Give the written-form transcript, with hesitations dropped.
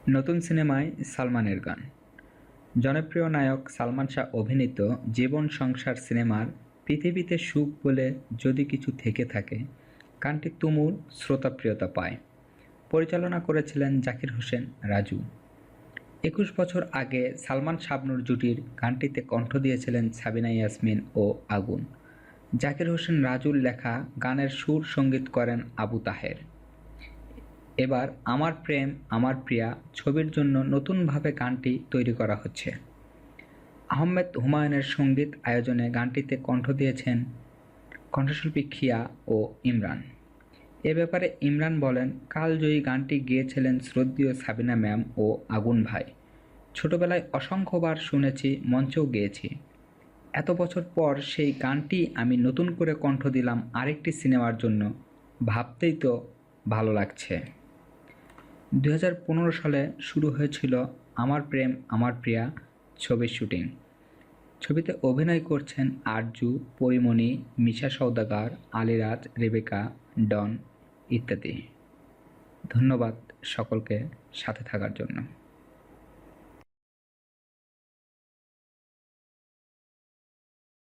নতুন সিনেমায় সালমানের গান। জনপ্রিয় নায়ক সালমান শাহ অভিনীত জীবন সংসার সিনেমার পৃথিবীতে সুখ বলে যদি কিছু থেকে থাকে, গানটি তুমুল শ্রোতাপ্রিয়তা পায়। পরিচালনা করেছিলেন জাকির হোসেন রাজু। ২১ বছর আগে সালমান শাবনূর জুটির গানটিতে কণ্ঠ দিয়েছিলেন সাবিনা ইয়াসমিন ও আগুন। জাকির হোসেন রাজুর লেখা গানের সুর সঙ্গীত করেন আবু তাহের। এবার আমার প্রেম আমার প্রিয়া ছবির জন্য নতুনভাবে গানটি তৈরি করা হচ্ছে। আহমেদ হুমায়ুনের সঙ্গীত আয়োজনে গানটিতে কণ্ঠ দিয়েছেন কণ্ঠশিল্পী খিয়া ও ইমরান। এ ব্যাপারে ইমরান বলেন, কালজয়ী গানটি গেয়েছিলেন শ্রদ্ধেয় সাবিনা ম্যাম ও আগুন ভাই। ছোটবেলায় অসংখ্যবার শুনেছি, মঞ্চেও গেয়েছি। এত বছর পর সেই গানটি আমি নতুন করে কণ্ঠ দিলাম আরেকটি সিনেমার জন্য, ভাবতেই তো ভালো লাগছে। ২০১৫ সালে শুরু হয়েছিল আমার প্রেম আমার প্রিয়া ছবির শুটিং। ছবিতে অভিনয় করছেন আরজু, পরিমণি, মিশা সওদাগর, আলিরাজ, রেবেকা, ডন ইত্যাদি। ধন্যবাদ সকলকে সাথে থাকার জন্য।